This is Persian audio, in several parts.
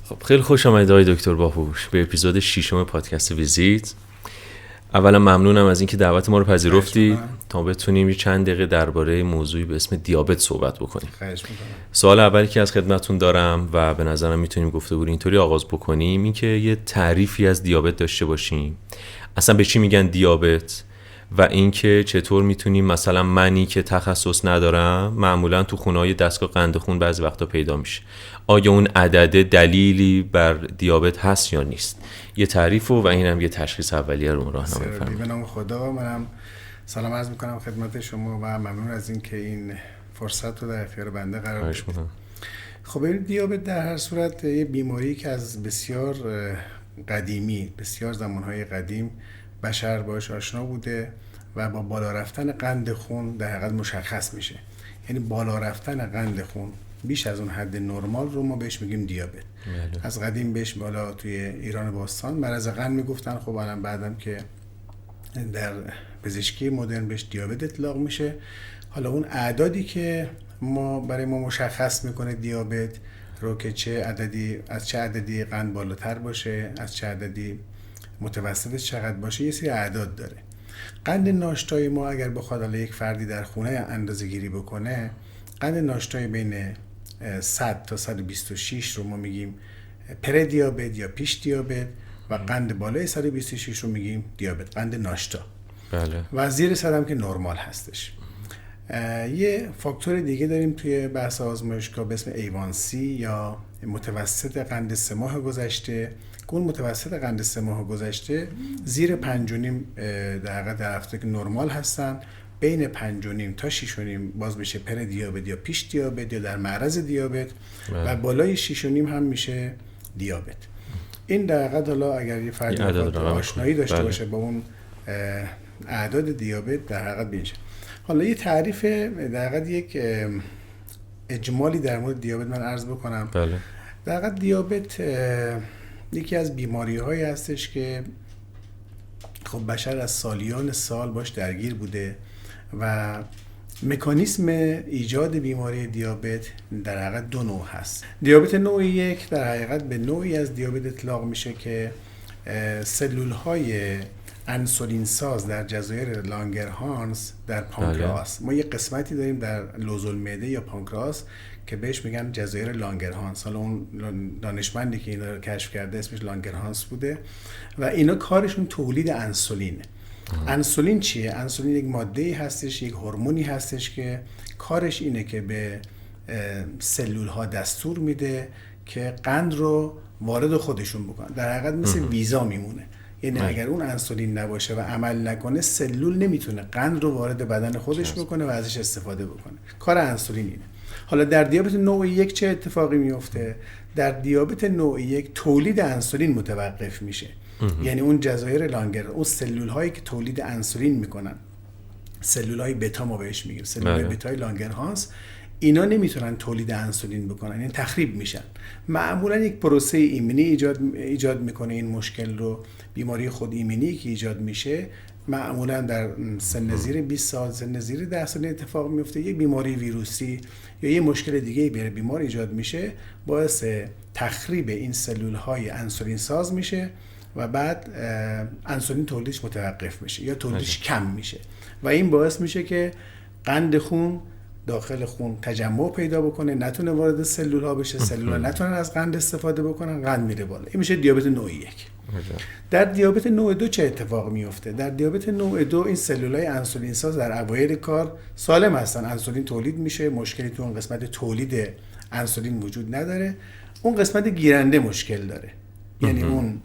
خب خیلی خوش آمدید آقای دکتر باهوش به اپیزود 6 پادکست ویزیت. اولا ممنونم از اینکه دعوت ما رو پذیرفتید تا بتونیم چند دقیقه درباره موضوعی به اسم دیابت صحبت بکنیم. خواهش می‌کنم. سوال اولی که از خدمتتون دارم و به نظرم میتونیم گفتگو رو اینطوری آغاز بکنیم این که یه تعریفی از دیابت داشته باشیم. اصلا به چی میگن دیابت و اینکه چطور میتونیم مثلا منی که تخصص ندارم معمولا تو خونه‌های دستگاه قند خون بعضی وقتا پیدا میشه. آیا اون عدد دلیلی بر دیابت هست یا نیست؟ یه تعریف و اینم یه تشخیص اولیه رو راهنمایی بفرمایید. به نام خدا منم سلام عرض میکنم خدمت شما و ممنون از اینکه این فرصت رو در اختیار بنده قرار دادید. خب این دیابت در هر صورت یه بیماری که از بسیار قدیمی، بسیار زمانهای قدیم بشر باش آشنا بوده و با بالا رفتن قند خون در حقیقت مشخص میشه. یعنی بالا رفتن قند خون بیش از اون حد نرمال رو ما بهش میگیم دیابت. از قدیم بهش بالا توی ایران باستان مرض قند میگفتن. خب الان بعدم که در پزشکی مدرن بهش دیابت اطلاق میشه. حالا اون اعدادی که برای ما مشخص میکنه دیابت رو که از چه عددی قند بالاتر باشه، از چه عددی متوسطش چقدر باشه، یه سری اعداد داره. قند ناشتایی ما اگر بخواد یک فردی در خونه اندازه‌گیری بکنه، قند ناشتایی بین 100 تا 126 رو ما میگیم پر دیابت یا پیش دیابت و قند بالای 126 رو میگیم دیابت، قند ناشتا. بله. و زیر 100 هم که نرمال هستش. یه فاکتور دیگه داریم توی بحث آزمایشگاه به اسم A1C یا متوسط قند 3 ماه گذشته. اون متوسط قند 3 ماه گذشته زیر 5.5 در حقیقت در هفته که نرمال هستن، بین 5.5 تا 6.5 باز میشه پر دیابت یا پیش دیابت یا در معرض دیابت و بالای 6.5 هم میشه دیابت. این در حقیقت حالا اگر یه فردی آشنایی داشته باشه با اون اعداد دیابت در حقیقت میشه. حالا یه تعریف در حقیقت یک اجمالی در مورد دیابت من عرض بکنم. بله. در حقیقت دیابت یکی از بیماری‌هایی هستش که خب بشر از سالیان سال باش درگیر بوده و مکانیسم ایجاد بیماری دیابت در حقیقت دو نوع هست. دیابت نوع یک در حقیقت به نوعی از دیابت اطلاق میشه که سلول‌های انسولین ساز در جزایر لانگرهانس در پانکراس. ما یه قسمتی داریم در لوزالمعده یا پانکراس که بهش میگن جزایر لانگرهانس. حالا اون دانشمندی که اینا رو کشف کرده اسمش لانگرهانس بوده و اینا کارشون تولید انسولینه. انسولین چیه؟ انسولین یک ماده‌ای هستش، یک هورمونی هستش که کارش اینه که به سلول‌ها دستور میده که قند رو وارد خودشون بکنن. در حقیقت مثل ویزا میمونه. یعنی اگر اون انسولین نباشه و عمل نکنه، سلول نمیتونه قند رو وارد بدن خودش بکنه و ازش استفاده بکنه. کار انسولین اینه. حالا در دیابت نوع یک چه اتفاقی میفته؟ در دیابت نوع یک تولید انسولین متوقف میشه. یعنی اون جزایر لانگر، اون سلول هایی که تولید انسولین میکنن، سلول های بتا ما بهش میگیم، سلول های بتای لانگرهانس، اینا نمیتونن تولید انسولین بکنن، یعنی تخریب میشن. معمولا یک پروسه ایمنی ایجاد میکنه این مشکل رو. بیماری خود ایمنی که ایجاد میشه معمولا در سن زیر 20 سال، سن زیر 10 سال اتفاق میفته. یک بیماری ویروسی یا یه مشکل دیگه برای بیمار ایجاد میشه، باعث تخریب این سلول های انسولین ساز میشه و بعد انسولین تولیدش متوقف میشه یا تولیدش کم میشه و این باعث میشه که قند خون داخل خون تجمع پیدا بکنه، نتونه وارد سلول ها بشه، سلول ها نتونن از قند استفاده بکنن، قند میره بالا. این میشه دیابت نوع یک. در دیابت نوع دو چه اتفاق میفته؟ در دیابت نوع دو این سلول های انسولین ساز در اوایل کار سالم هستن، انسولین تولید میشه، مشکلی تو اون قسمت تولید انسولین وجود نداره. اون قسمت گیرنده مشکل داره. یعنی اون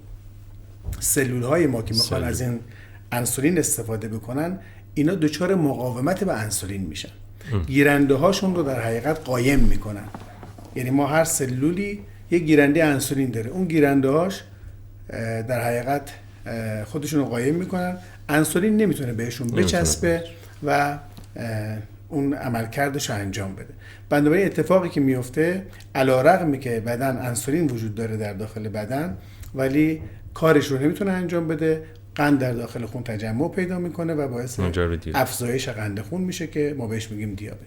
سلول های ما که میخوان از این انسولین استفاده بکنن، اینا دچار مقاومت به انسولین میشن. گیرنده هاشون رو در حقیقت قایم میکنن. یعنی ما هر سلولی یک گیرنده انسولین داره، اون گیرنده هاش در حقیقت خودشون رو قایم میکنن، انسولین نمیتونه بهشون بچسبه و اون عملکردش رو انجام بده. بنابراین اتفاقی که میفته، علی‌رغم که بدن انسولین وجود داره در داخل بدن، ولی کارش رو نمیتونه انجام بده، قند در داخل خون تجمع پیدا میکنه و باعث افزایش قند خون میشه که ما بهش میگیم دیابت.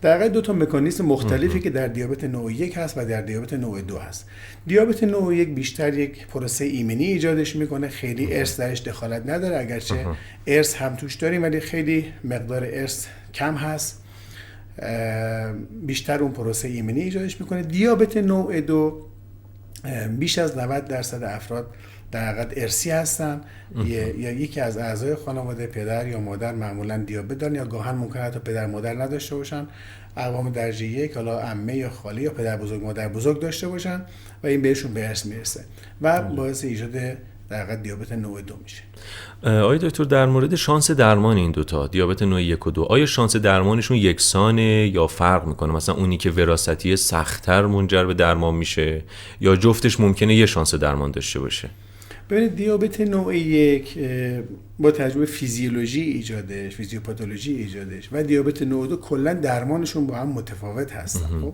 در واقع دو تا مکانیزم مختلفی که در دیابت نوع 1 هست و در دیابت نوع 2 هست. دیابت نوع 1 بیشتر یک پروسه ایمنی ایجادش میکنه، خیلی ارث درش دخالت نداره، اگرچه ارث هم توش داریم ولی خیلی مقدار ارث کم هست، بیشتر اون پروسه ایمنی ایجادش میکنه. دیابت نوع 2 بیش از 90% افراد در حقیقت ارثی هستن، یا یکی از اعضای خانواده، پدر یا مادر معمولا دیابت دارن، یا گاهن ممکنه حتی پدر مادر نداشته باشن، اقوام درجه یک، حالا عمه یا خاله یا پدر بزرگ مادر بزرگ داشته باشن و این بهشون به ارث میرسه و باعث ایجاد در حقیقت دیابت نوع 2 میشه. آیا دکتر در مورد شانس درمان این دوتا دیابت نوع 1 و 2 آیا شانس درمانشون یکسانه یا فرق میکنه؟ مثلا اونی که وراثتی سخت‌تر منجر به درمان میشه یا جفتش ممکنه یه شانس درمان داشته باشه؟ ببینید دیابت نوع 1 با تجربه فیزیولوژی ایجادش، فیزیوپاتولوژی ایجادش و دیابت نوع 2 کلا درمانشون با هم متفاوت هستن. خب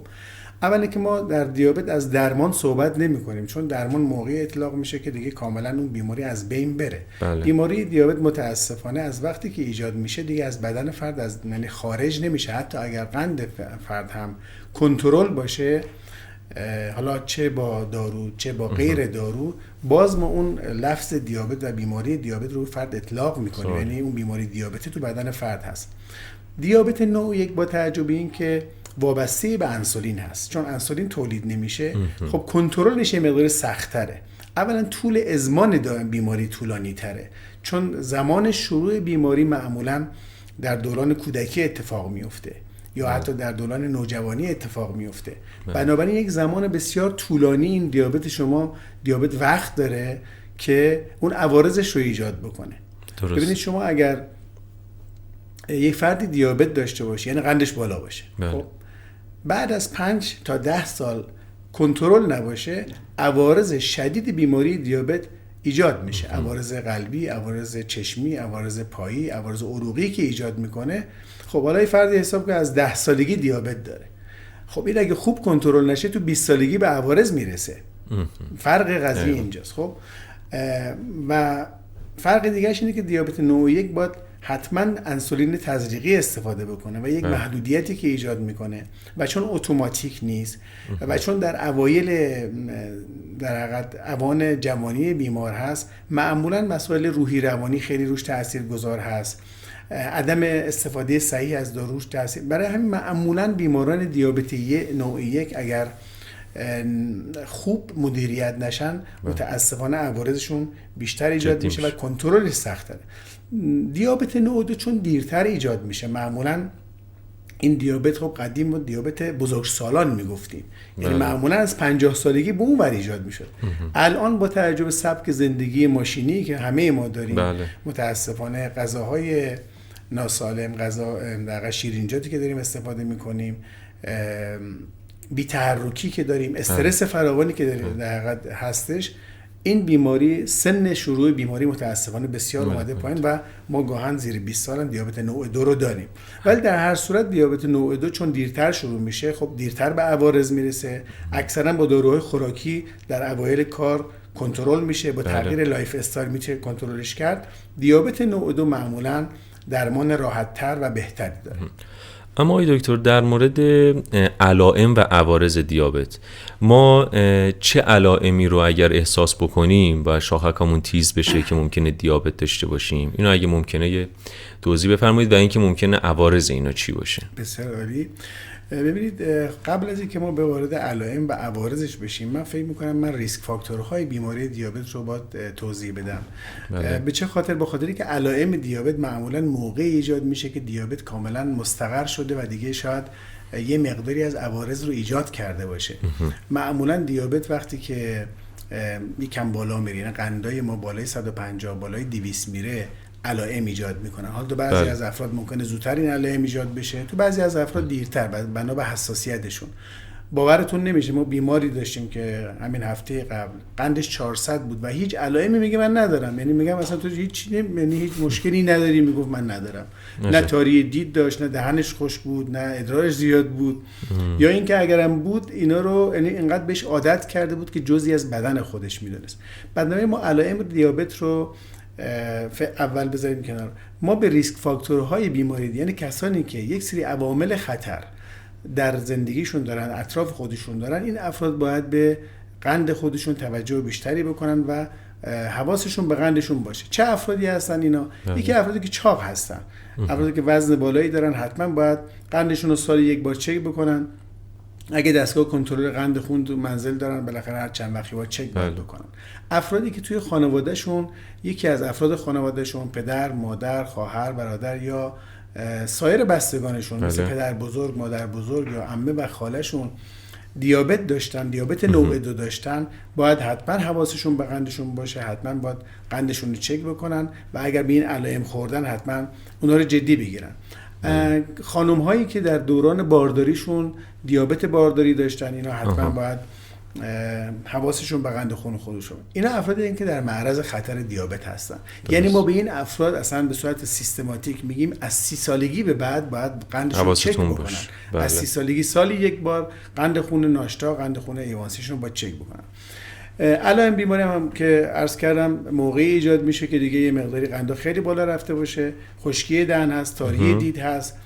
اولی که ما در دیابت از درمان صحبت نمی کنیم، چون درمان موقعی اطلاق میشه که دیگه کاملا اون بیماری از بین بره. بله. بیماری دیابت متاسفانه از وقتی که ایجاد میشه دیگه از بدن فرد از یعنی خارج نمیشه، حتی اگر قند فرد هم کنترل باشه، حالا چه با دارو چه با غیر دارو، باز ما اون لفظ دیابت و بیماری دیابت رو فرد اطلاق میکنیم، یعنی اون بیماری دیابتی تو بدن فرد هست. دیابت نوع 1 با توجه به این که وابسته به انسولین هست، چون انسولین تولید نمیشه، خب کنترلش یه مقدار سخت‌تره. اولا طول ازمان بیماری طولانی تره، چون زمان شروع بیماری معمولا در دوران کودکی اتفاق میفته یا حتی در دوران نوجوانی اتفاق میفته. بنابراین یک زمان بسیار طولانی این دیابت شما دیابت وقت داره که اون عوارضش رو ایجاد بکنه. ببینید شما اگر یک فردی دیابت داشته باشه، یعنی قندش بالا باشه، خب بعد از 5 تا 10 سال کنترل نباشه، عوارض شدید بیماری دیابت ایجاد میشه. عوارض قلبی، عوارض چشمی، عوارض پایی، عوارض عروقی که ایجاد میکنه. خب حالا این فردی حساب که از 10 سالگی دیابت داره، خب این اگه خوب کنترل نشه تو 20 سالگی به عوارض میرسه. فرق قضیه اینجاست. خب و فرق دیگه‌اش اینه که دیابت نوع 1 باید حتما انسولین تزریقی استفاده بکنه و یک محدودیتی که ایجاد میکنه و چون اتوماتیک نیست و چون در اوایل در حقیقت اوان جوانی بیمار هست، معمولا مسائل روحی روانی خیلی روش تاثیرگذار هست، عدم استفاده صحیح از داروش تاثیر. برای همین معمولا بیماران دیابتی نوع 1 اگر خوب مدیریت نشن متاسفانه عوارضشون بیشتر ایجاد میشه و کنترلش سخت‌تره. دیابت نوع 2 چون دیرتر ایجاد میشه، معمولا این دیابت خب قدیم و دیابت بزرگسالان میگفتیم، یعنی معمولا از 50 سالگی به اون ور ایجاد میشد. الان با توجه به سبک زندگی ماشینی که همه ما داریم، متاسفانه غذاهای ناسالم، غذا در شیرینیاتی که داریم استفاده میکنیم، بی‌تحرکی که داریم، استرس فراوانی که داریم در حقیقت هستش، این بیماری سن شروع بیماری متاسفانه بسیار اومده پایین و ما گاهن زیر 20 سال هم دیابت نوع 2 رو داریم. ولی در هر صورت دیابت نوع 2 چون دیرتر شروع میشه، خب دیرتر به عوارض میرسه، اکثرا با داروهای خوراکی در اوایل کار کنترل میشه، با تغییر لایف استایل میشه کنترلش کرد. دیابت نوع 2 معمولا درمان راحت‌تر و بهتری داره. اما آقای دکتر در مورد علائم و عوارض دیابت، ما چه علائمی رو اگر احساس بکنیم و شاخکامون تیز بشه که ممکنه دیابت داشته باشیم، اینو اگه ممکنه یه توضیح بفرمایید و اینکه ممکنه عوارض اینا چی باشه؟ بسیار عالی. ببینید قبل از اینکه ما به وارد علائم و عوارضش بشیم، من فکر می‌کنم من ریسک فاکتورهای بیماری دیابت رو باید توضیح بدم. به چه خاطر؟ به خاطری که علائم دیابت معمولاً موقعی ایجاد میشه که دیابت کاملاً مستقر شده و دیگه شاید یه مقداری از عوارض رو ایجاد کرده باشه. معمولاً دیابت وقتی که یکم بالا میره، یعنی قندای ما بالای 150 بالای 200 میره، علائم ایجاد میکنن. حالا تو بعضی از افراد ممکنه زودتر این علائم ایجاد بشه، تو بعضی از افراد دیرتر، بنا به حساسیتشون. باورتون نمیشه ما بیماری داشتیم که همین هفته قبل قندش 400 بود و هیچ علائمی میگه من ندارم، یعنی میگم مثلا تو هیچ مشکلی نداری، میگفت من ندارم. نه تاری دید داشت، نه دهنش خشک بود، نه ادرارش زیاد بود، یا اینکه اگرم بود اینا رو یعنی اینقدر بهش عادت کرده بود که جزئی از بدن خودش میدونست. بعد ما علائم دیابت رو اول بذاریم کنار. ما به ریسک فاکتورهای بیماری، یعنی کسانی که یک سری عوامل خطر در زندگیشون دارن، اطراف خودشون دارن، این افراد باید به قند خودشون توجه بیشتری بکنن و حواسشون به قندشون باشه. چه افرادی هستن اینا؟ یکی افرادی که چاق هستن، افرادی که وزن بالایی دارن، حتما باید قندشون رو سال یک بار چک بکنن. اگه دستگاه کنترل قند خون تو منزل دارن، بالاخره هر چند وقتی باید چک بکنن. افرادی که توی خانوادهشون، یکی از افراد خانوادهشون، پدر، مادر، خواهر، برادر یا سایر بستگانشون مثل پدر بزرگ، مادر بزرگ یا عمه و خالهشون دیابت داشتن، دیابت نوع 2 داشتن، باید حتما حواسشون به قندشون باشه، حتما باید قندشون رو چک بکنن و اگر به این علائم خوردن حتما اونا رو جدی بگیرن. خانم هایی که در دوران بارداریشون دیابت بارداری داشتن، اینا حتما باید حواسشون به قند خون خودشون. اینا افرادی هستن که در معرض خطر دیابت هستن. یعنی ما به این افراد اصلا به صورت سیستماتیک میگیم از 30 سالگی به بعد باید قندشون چک بکنن. از 30 سالگی سالی یک بار قند خون ناشتا، قند خون ایوانسیشون باید چک بکنن. علائم بیماری هم که عرض کردم موقعی ایجاد میشه که دیگه یه مقداری قند خیلی بالا رفته باشه، خشکی دهن هست، تاری دید هست،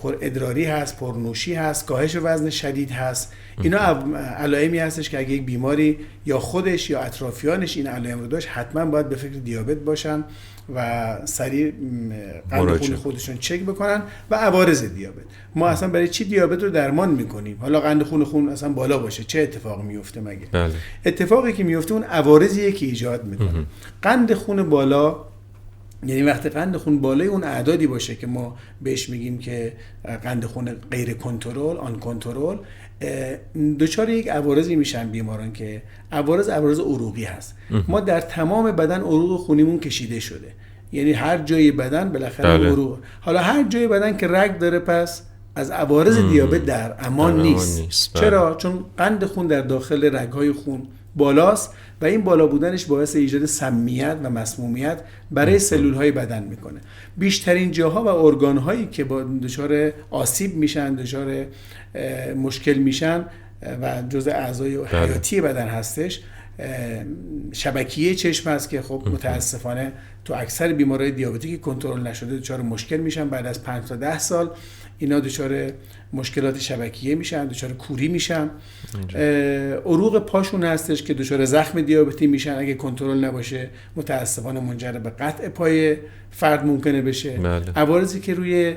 پر ادراری هست، پرنوشی هست، کاهش وزن شدید هست. اینا علائمی هستش که اگه یک بیماری یا خودش یا اطرافیانش این علائم رو داشت، حتما باید به فکر دیابت باشن و سریع قند خون خودشون چک بکنن و عوارض دیابت. ما اصلا برای چی دیابت رو درمان میکنیم؟ حالا قند خون اصلا بالا باشه چه اتفاقی میفته مگه؟ بله. اتفاقی که میفته اون عوارضیه که ایجاد میکنه. قند خون بالا، یعنی وقتی قند خون بالای اون اعدادی باشه که ما بهش میگیم که قند خون غیر کنترل، آن کنترل، دچار یک عوارضی میشن بیماران که عوارض عروقی هست. ما در تمام بدن عروق خونیمون کشیده شده، یعنی هر جای بدن بالاخره عروق. حالا هر جای بدن که رگ داره پس از عوارض دیابت در امان نیست. چرا؟ چون قند خون در داخل رگ‌های خون بالاست و این بالا بودنش باعث ایجاد سمیت و مسمومیت برای سلول‌های بدن میکنه. بیشترین جاها و ارگان‌هایی که با دچار آسیب میشن، دچار مشکل میشن و جزء اعضای حیاتی بدن هستش، شبکیه چشم هست که خب متاسفانه تو اکثر بیمارای دیابتیک کنترل نشده دچار مشکل میشن. بعد از 5 تا 10 سال اینا دچار مشکلات شبکیه میشن، دچار کوری میشن. عروق پاشون هستش که دچار زخم دیابتی میشن، اگه کنترل نباشه متاسفانه منجر به قطع پای فرد ممکنه بشه. عوارضی که روی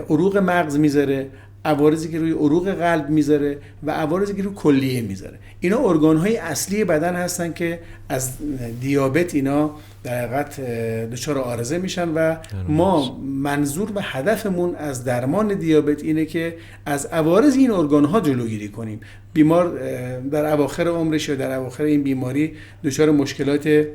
عروق مغز میذاره، عوارضی که روی عروق قلب میذاره و عوارضی که روی کلیه میذاره، اینا ارگان‌های اصلی بدن هستن که از دیابت اینا در حقیقت دچار عارضه میشن و ما منظور و هدفمون از درمان دیابت اینه که از عوارض این ارگان‌ها جلوگیری کنیم. بیمار در اواخر عمرش یا در اواخر این بیماری دچار مشکلات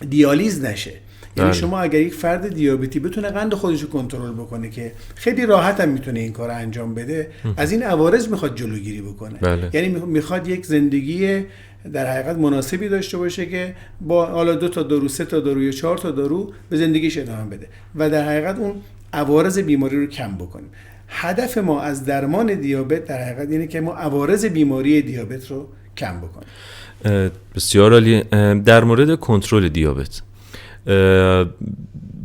دیالیز نشه. یعنی شما اگر یک فرد دیابتی بتونه قند خودش رو کنترل بکنه که خیلی راحت هم میتونه این کار انجام بده، از این عوارض میخواد جلوگیری بکنه. یعنی میخواد یک زندگی در حقیقت مناسبی داشته باشه که با حالا 2 تا دارو، 3 تا دارو یا 4 تا دارو به زندگیش ادامه بده و در حقیقت اون عوارض بیماری رو کم بکنیم. هدف ما از درمان دیابت در حقیقت اینه که ما عوارض بیماری دیابت رو کم بکنیم. بسیار عالی. در مورد کنترل دیابت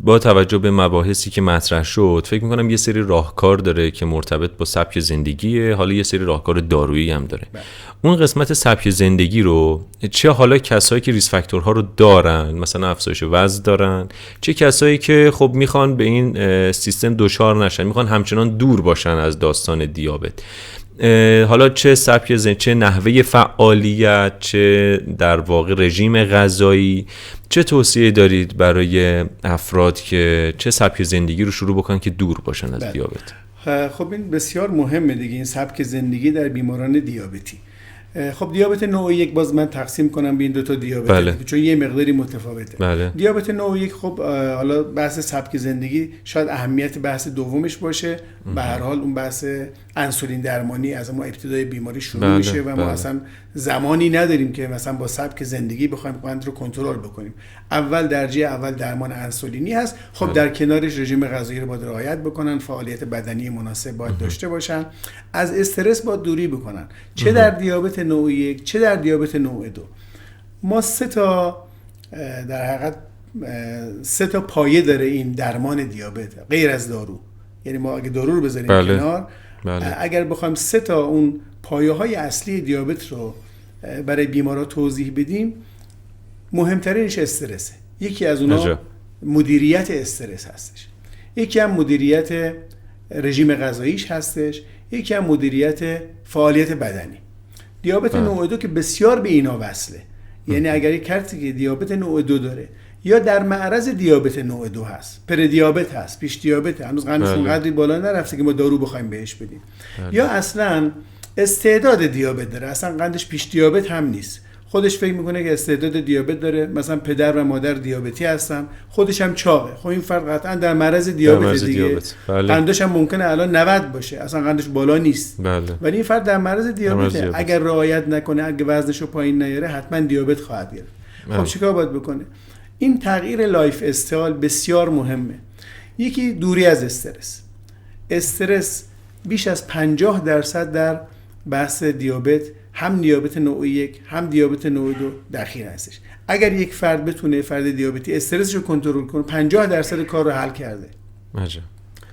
با توجه به مباحثی که مطرح شد، فکر میکنم یه سری راهکار داره که مرتبط با سبک زندگیه، حالا یه سری راهکار دارویی هم داره. اون قسمت سبک زندگی رو چه حالا کسایی که ریسک فاکتورها رو دارن، مثلا افزایش وزن دارن، چه کسایی که خب میخوان به این سیستم دچار نشن، میخوان همچنان دور باشن از داستان دیابت، حالا چه سبک زندگی، چه نحوه فعالیت، چه در واقع رژیم غذایی، چه توصیه دارید برای افراد که چه سبک زندگی رو شروع بکنن که دور باشن از دیابت؟ خب این بسیار مهمه دیگه، این سبک زندگی در بیماران دیابتی. خب دیابت نوع 1 باز من تقسیم کنم به این 2 تا دیابت چون یه مقداری متفاوته. دیابت نوع 1 خب حالا بحث سبک زندگی شاید اهمیت بحث دومش باشه. به هر حال اون بحث انسولین درمانی از ما ابتدای بیماری شروع میشه و ما اصلا زمانی نداریم که مثلا با سبک زندگی بخوایم قند رو کنترل بکنیم. اول درجه اول درمان انسولینی هست. خب در کنارش رژیم غذایی رو باید رعایت بکنن، فعالیت بدنی مناسب باید داشته باشن، از استرس باید دوری بکنن، چه در دیابت نوع 1 چه در دیابت نوع 2. ما 3 تا در حقیقت 3 تا پایه داره این درمان دیابت غیر از دارو. یعنی ما اگه دارو رو بذاریم کنار، اگر بخوایم 3 تا اون پایه‌های اصلی دیابت رو برای بیمارا توضیح بدیم، مهمترینش استرسه. یکی از اونها مدیریت استرس هستش، یکی هم مدیریت رژیم غذاییش هستش، یکی هم مدیریت فعالیت بدنی. دیابت نوع 2 که بسیار به اینا وصله. یعنی اگر یک کسی که دیابت نوع 2 داره یا در معرض دیابت نوع 2 هست، پردیابت هست، پیش دیابت، هنوز قندشون قدری بالا نرفته که ما دارو بخوایم بهش بدیم، یا اصلا استعداد دیابت داره، اصلا قندش پیش دیابت هم نیست، خودش فکر میکنه که استعداد دیابت داره، مثلا پدر و مادر دیابتی هستن، خودش هم چاقه، خب این فرد قطعا در معرض دیابت دیگه. قندش هم ممکنه الان 90 باشه، اصلا قندش بالا نیست، ولی این فرد در معرض دیابت اگر رعایت نکنه، اگه وزنشو پایین نیاره، حتما دیابت خواهد گرفت. خب چیکار باید بکنه؟ این تغییر لایف استایل بسیار مهمه. یکی دوری از استرس. استرس بیش از 50% در بحث دیابت، هم دیابت نوع 1 هم دیابت نوع 2 دخیل هستش. اگر یک فرد بتونه، فرد دیابتی، استرسش رو کنترل کنه، 50% کار رو حل کرده.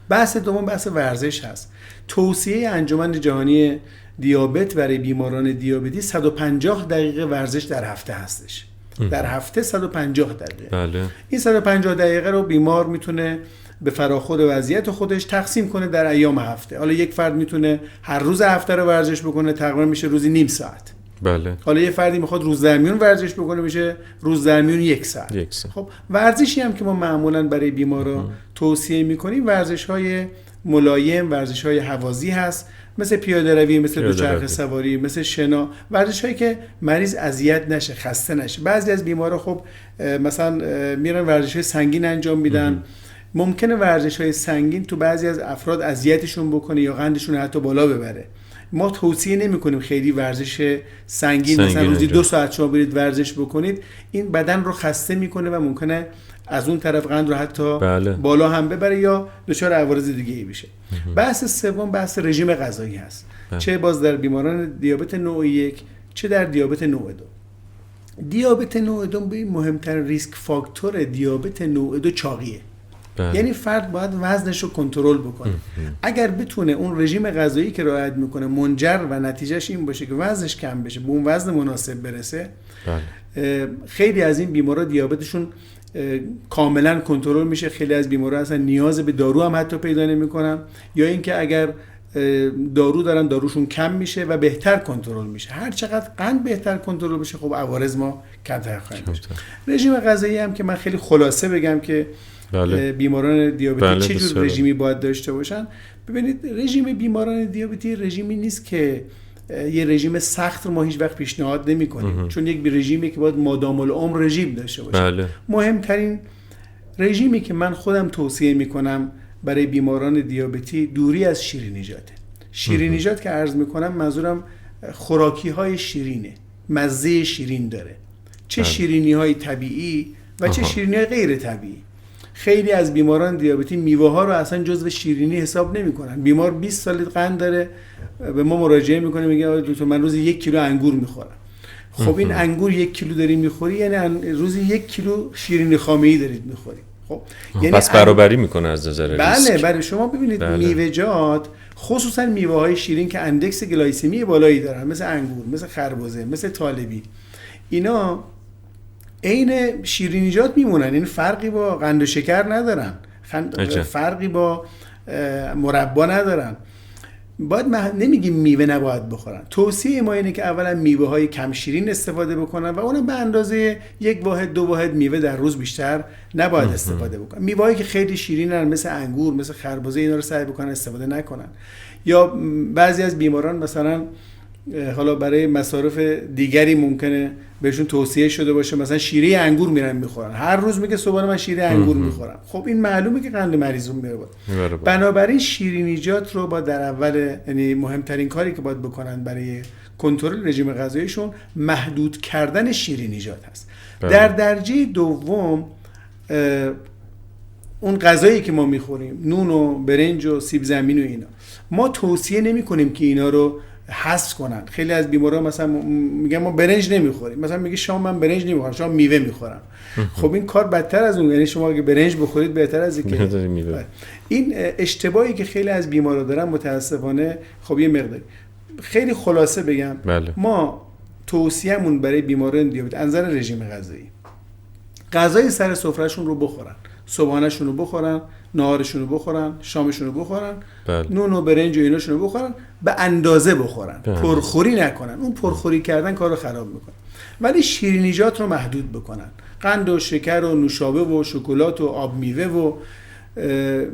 بحث دوم بحث ورزش هست. توصیه انجمن جهانی دیابت برای بیماران دیابتی 150 دقیقه ورزش در هفته هستش. در هفته 150 دقیقه. بله. این 150 دقیقه رو بیمار میتونه به فراخور وضعیت خودش تقسیم کنه در ایام هفته. حالا یک فرد میتونه هر روز هفته رو ورزش بکنه، تقریبا میشه روزی نیم ساعت. بله. حالا یه فردی میخواد روز در میون ورزش بکنه، میشه روز در میون 1 ساعت. خب ورزشی هم که ما معمولا برای بیمارا توصیه میکنیم ورزش‌های ملایم، ورزش‌های هوازی هست، مثل پیاده روی، مثل دوچرخه سواری، مثل شنا، ورزش‌هایی که مریض اذیت نشه، خسته نشه. بعضی از بیمارا خب مثلا میرن ورزش‌های سنگین انجام میدن، ممکنه ورزش‌های سنگین تو بعضی از افراد اذیتشون بکنه یا قندشون حتی بالا ببره. ما توصیه نمی‌کنیم خیلی ورزش سنگین مثلا روزی 2 ساعت شما برید ورزش بکنید، این بدن رو خسته میکنه و ممکنه از اون طرف قند رو حتی بالا هم ببره یا دچار عوارض دیگه‌ای بشه. بحث سوم بحث رژیم غذایی هست، چه باز در بیماران دیابت نوع 1 چه در دیابت نوع 2. دیابت نوع 2 مهمترین ریسک فاکتور دیابت نوع 2 چاقیه. یعنی فرد باید وزنش رو کنترل بکنه. اگر بتونه اون رژیم غذایی که رعایت میکنه منجر و نتیجهش این باشه که وزنش کم بشه، به اون وزن مناسب برسه، خیلی از این بیمارا دیابتشون کاملا کنترل میشه. خیلی از بیمارا اصلا نیاز به دارو هم حتی پیدا نمیکنن، یا اینکه اگر دارو دارن داروشون کم میشه و بهتر کنترل میشه. هر چقدر قند بهتر کنترل بشه، خب عوارض ما کمتر خواهیم داشت. رژیم غذایی هم که من خیلی خلاصه بگم که بیماران دیابتی چه جور رژیمی باید داشته باشن. ببینید رژیم بیماران دیابتی رژیمی نیست که یه رژیم سخت رو ما هیچ وقت پیشنهاد نمی‌کنیم، چون یک رژیمی که باید مادام العمر رژیم داشته باشه. مهمترین رژیمی که من خودم توصیه میکنم برای بیماران دیابتی دوری از شیرینیجاته. شیرینیجات که عرض میکنم منظورم خوراکی‌های شیرینه، مزه شیرین داره، چه شیرینی‌های طبیعی و چه شیرینی‌های غیر طبیعی. خیلی از بیماران دیابتی میوه ها رو اصلا جزو شیرینی حساب نمی‌کنن. بیمار 20 سال قند داره، به ما مراجعه میکنه، میگه دکتر من روزی 1 کیلو انگور میخورم. خب این انگور 1 کیلو داری میخوری، یعنی روزی 1 کیلو شیرینی خامه‌ای دارید میخوری. خب یعنی پس برابری میکنه از نظر ریسک. بله شما ببینید میوه‌جات، خصوصا میوه‌های شیرین که اندکس گلایسمی بالایی دارن، مثل انگور، مثل خربزه، مثل طالبی، اینا عین شیرینیجات میمونن، این فرقی با قند و شکر ندارن، فرقی با مربا ندارن. باید نمیگیم میوه نباید بخورن، توصیه ما اینه که اولا میوه های کم شیرین استفاده بکنن و اونم به اندازه 1 واحد 2 واحد میوه در روز بیشتر نباید استفاده بکنن. میوه هایی که خیلی شیرینن مثل انگور، مثل خربزه، اینا رو سعی بکنن استفاده نکنن. یا بعضی از بیماران مثلا حالا برای مصارف دیگری ممکنه بهشون توصیه شده باشه مثلا شیره انگور میرن میخورن، هر روز میگه صبحانه من شیره انگور میخورم. خب این معلومه که قند مریضون میره بالا. بنابراین شیرینیجات رو با در اول، یعنی مهمترین کاری که باید بکنن برای کنترل رژیم غذاییشون محدود کردن شیرینیجات هست. در درجه دوم اون غذایی که ما میخوریم، نون و برنج و سیب زمین و اینا، ما توصیه نمی کنیم که اینا رو حذف کنن. خیلی از بیمارا مثلا میگن ما برنج نمیخوریم، مثلا میگه شام من برنج نمیخورم، شام میوه میخورم. خب این کار بدتر از اون، یعنی شما اگه برنج بخورید بهتر از اینکه این اشتباهی که خیلی از بیمارا دارن متاسفانه. خب یه مقداری خیلی خلاصه بگم، ما توصیه‌مون برای بیماران دیابت از نظر رژیم غذایی، غذای سر سفرهشون رو بخورن، صبحانه‌شون رو بخورن، نهارشون رو بخورن، شامشون رو بخورن، نون و برنج و ایناشون رو بخورن، به اندازه بخورن، پرخوری نکنن. اون پرخوری کردن کارو خراب میکنه. ولی شیرینیجات رو محدود بکنن، قند و شکر و نوشابه و شکلات و آب میوه و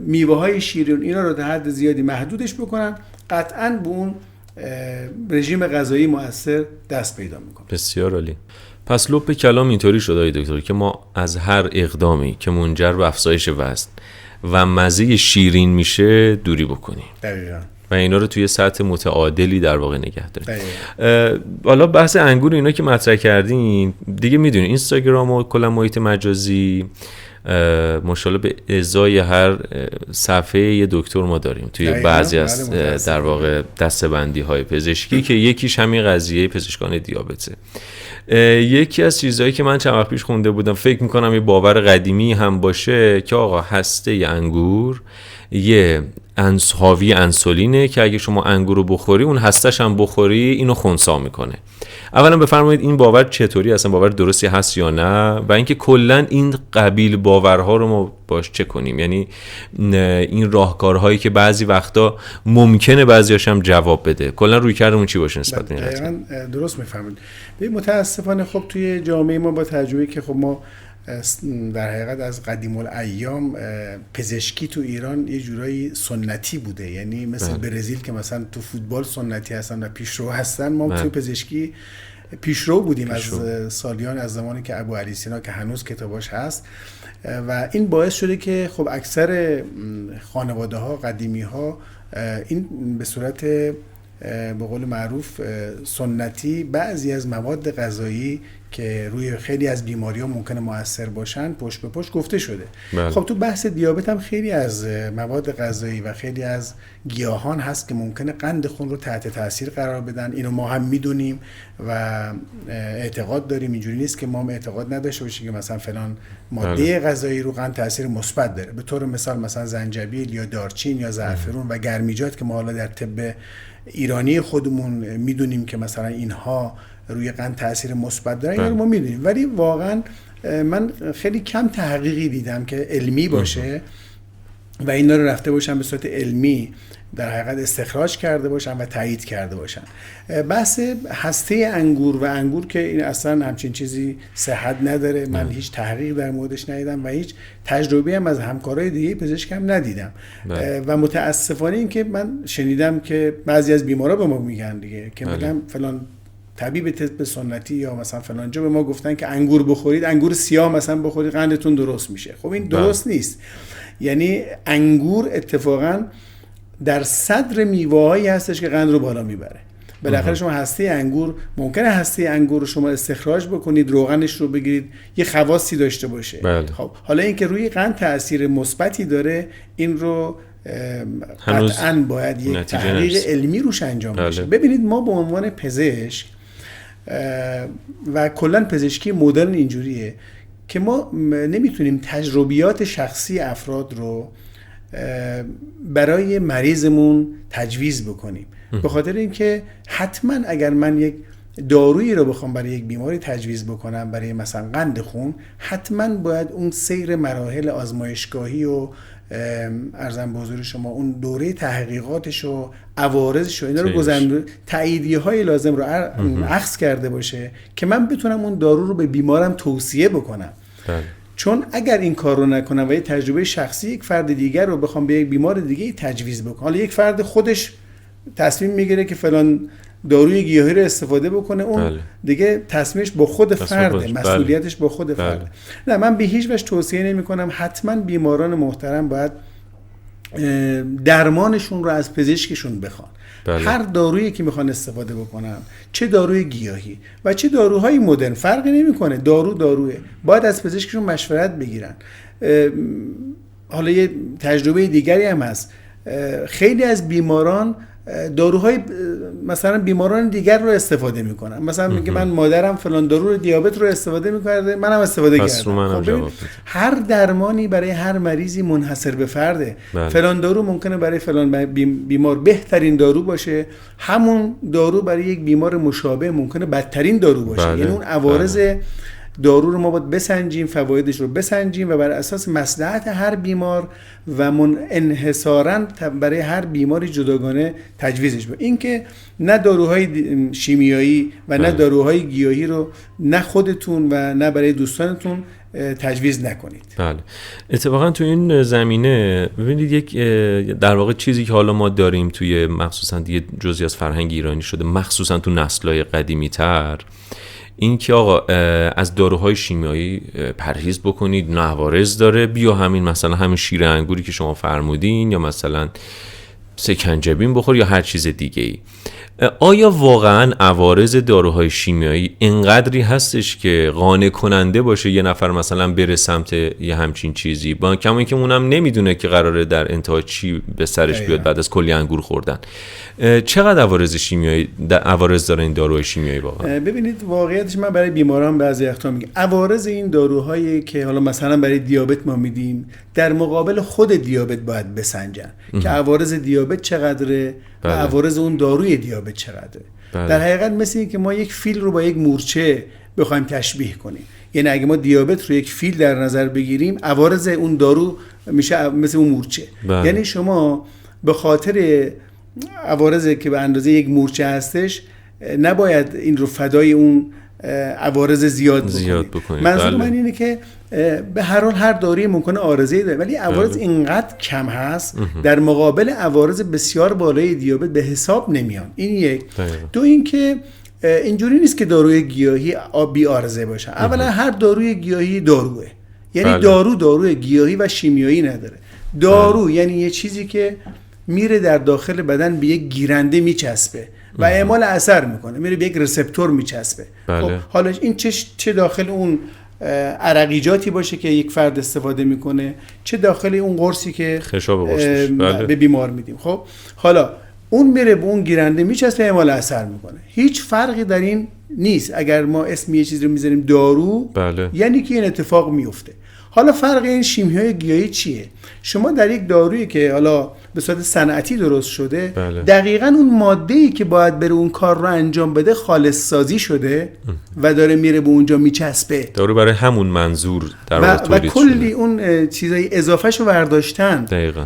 میوه های شیرین اینا رو در حد زیادی محدودش بکنن، قطعاً به اون رژیم غذایی مؤثر دست پیدا میکنه. بسیار عالی. پس لب کلام اینطوری شده دکتر که ما از هر اقدامی که منجر به افزایش وزن و مزه شیرین میشه دوری بکنیم. دقیقاً. و اینا رو توی سطح متعادلی در واقع نگه داریم. حالا بحث انگور اینا که مطرح کردین دیگه میدونین اینستاگرام و کلا محیط مجازی ماشاءالله به ازای هر صفحه یه دکتر ما داریم توی بعضی از در واقع دسته‌بندی های پزشکی که یکیش همین قضیه پزشکان دیابته. یکی از چیزهایی که من چند وقت پیش خونده بودم، فکر میکنم یه باور قدیمی هم باشه، که آقا هسته انگور یه حاوی انسولینه که اگه شما انگور رو بخوری اون هستش هم بخوری اینو خنثی میکنه. اولا بفرمایید این باور چطوری، اصلا باور درستی هست یا نه، و اینکه کلا این قبیل باورها رو ما باش چه کنیم، یعنی این راهکارهایی که بعضی وقتا ممکنه بعضیاش هم جواب بده، کلا روی کردمون چی باشه نسبت به این؟ درست میفهمید. متاسفانه خب توی جامعه ما با تجربه که خب ما در حقیقت از قدیم الایام پزشکی تو ایران یه جورایی سنتی بوده، یعنی مثل برزیل که مثلا تو فوتبال سنتی هستن و پیشرو هستن، ما تو پزشکی پیشرو بودیم از سالیان، از زمانی که ابو علی سینا که هنوز کتاباش هست، و این باعث شده که خب اکثر خانواده ها قدیمی ها این به صورت به قول معروف سنتی بعضی از مواد غذایی که روی خیلی از بیماری‌ها ممکنه مؤثر باشن پشت به پشت گفته شده. خب تو بحث دیابت هم خیلی از مواد غذایی و خیلی از گیاهان هست که ممکنه قند خون رو تحت تاثیر قرار بدن. اینو ما هم میدونیم و اعتقاد داریم. اینجوری نیست که ما هم اعتقاد نداشته باشیم که مثلا فلان ماده غذایی رو قند تاثیر مثبت داره. به طور مثال مثلا زنجبیل یا دارچین یا زعفرون و گرمیجات که ما حالا در طب ایرانی خودمون میدونیم که مثلا اینها روی قند تاثیر مثبت دارن، اینو ما میدونیم، ولی واقعا من خیلی کم تحقیقی دیدم که علمی باشه و اینا رو رفته باشن به صورت علمی در حقیقت استخراج کرده باشن و تایید کرده باشن. بحث هسته انگور و انگور که این اصلا همچین چیزی صحت نداره، من هیچ تحقیق در موردش ندیدم و هیچ تجربه هم از همکارای دیگه پزشکم ندیدم و متاسفانه این که من شنیدم که بعضی از بیمارا به ما میگن دیگه که میگن فلان طبیب طب سنتی یا مثلا فلان جا به ما گفتن که انگور بخورید، انگور سیاه مثلا بخورید قندتون درست میشه. خب این درست نیست. یعنی انگور اتفاقا در صدر میوه‌هایی هستش که قند رو بالا میبره. بالاخره شما هسته انگور ممکنه هسته انگور رو شما استخراج بکنید، روغنش رو بگیرید، یه خواصی داشته باشه. خب حالا اینکه روی قند تاثیر مثبتی داره، این رو قطعاً باید یک تحقیق علمی روش انجام بشه. ببینید ما به عنوان پزشک و کلا پزشکی مدرن اینجوریه که ما نمیتونیم تجربیات شخصی افراد رو برای مریضمون تجویز بکنیم، به خاطر اینکه حتما اگر من یک دارویی رو بخوام برای یک بیماری تجویز بکنم برای مثلا قند خون، حتما باید اون سیر مراحل آزمایشگاهی و ارزم به حضور شما اون دوره تحقیقاتش و عوارضش و اینا رو گذرونده، تاییدیه های لازم رو اخذ کرده باشه که من بتونم اون دارو رو به بیمارم توصیه بکنم. چون اگر این کار رو نکنم و یه تجربه شخصی یک فرد دیگر رو بخوام به یک بیمار دیگه تجویز بکنم، حالا یک فرد خودش تصمیم میگیره که فلان داروی گیاهی رو استفاده بکنه، اون دیگه تصمیمش با خود فرده، مسئولیتش با خود فرده. نه، من به هیچ وجه توصیه نمی کنم. حتما بیماران محترم باید درمانشون رو از پزشکشون بخوان. هر دارویی که میخوان استفاده بکنن، چه داروی گیاهی و چه داروهای مدرن، فرقی نمیکنه، داروه، باید از پزشکشون مشورت بگیرن. حالا یه تجربه دیگری هم هست، خیلی از بیماران داروهای مثلا بیماران دیگر رو استفاده میکنن. مثلا میگه من مادرم فلان دارو رو دیابت رو استفاده میکرده، منم استفاده کردم. خب هر درمانی برای هر مریضی منحصر به فرده. فلان دارو ممکنه برای فلان بیمار بهترین دارو باشه، همون دارو برای یک بیمار مشابه ممکنه بدترین دارو باشه. یعنی اون عوارض دارو رو ما باید بسنجیم، فوایدش رو بسنجیم و بر اساس مصلحت هر بیمار و انحصاراً برای هر بیماری جداگانه تجویزش بود. این که نه داروهای شیمیایی و نه داروهای گیاهی رو نه خودتون و نه برای دوستانتون تجویز نکنید. بله. اتفاقا تو این زمینه ببینید یک در واقع چیزی که حالا ما داریم توی مخصوصا دیگه جزئی از فرهنگ ایرانی شده، مخصوصا تو نسل‌های قدیمی‌تر، این که آقا از داروهای شیمیایی پرهیز بکنید، نه عوارض داره، بیا همین مثلا همین شیر انگوری که شما فرمودین یا مثلا سکنجبین بخور یا هر چیز دیگه ای. آیا واقعا عوارض داروهای شیمیایی اینقدری هستش که قانع کننده باشه یه نفر مثلا بره سمت یه همچین چیزی، با کما اینکه اونم نمیدونه که قراره در انتها چی به سرش بیاد بعد از کلی انگور خوردن؟ چقدر عوارض داره این داروهای شیمیایی واقعا؟ ببینید واقعیتش من برای بیماران بعضی وقتا میگم عوارض این داروهایی که حالا مثلا برای دیابت ما میدیم در مقابل خود دیابت باید بسنجن که عوارض دیابت چقدره و عوارض اون داروی دیابت چقدره. در حقیقت مثل این که ما یک فیل رو با یک مورچه بخوایم تشبیه کنیم. یعنی اگه ما دیابت رو یک فیل در نظر بگیریم، عوارض اون دارو میشه مثل اون مورچه. یعنی شما به خاطر عوارضی که به اندازه یک مورچه هستش نباید این رو فدای اون عوارض زیاد بکنید. منظور من اینه که به هر حال هر دارویی ممکنه عارضه‌ای داره، ولی عوارض اینقدر کم هست در مقابل عوارض بسیار بالای دیابت به حساب نمیان. این یک. دو اینکه اینجوری نیست که داروی گیاهی بی عارضه باشه. اولا هر داروی گیاهی داروه، یعنی داروی گیاهی و شیمیایی نداره. دارو یعنی یه چیزی که میره در داخل بدن به یک گیرنده میچسبه و اعمال اثر میکنه، میره به یک رسپتور میچسبه. خب حالا این چه داخل اون عرقیجاتی باشه که یک فرد استفاده میکنه، چه داخل اون قرصی که به بیمار میدیم. خب حالا اون میره به اون گیرنده میچسبه، اعمال اثر میکنه. هیچ فرقی در این نیست اگر ما اسم یه چیز رو میذاریم دارو، یعنی که این اتفاق میفته. حالا فرق این شیمیای گیاهی چیه؟ شما در یک دارویی که حالا به صورت صنعتی درست شده، دقیقاً اون ماده‌ای که باید بره اون کار رو انجام بده خالص سازی شده و داره میره به اونجا میچسبه. دارو برای همون منظور در واقع تولید شده و کلی اون چیزای اضافه‌شو برداشتن. دقیقاً.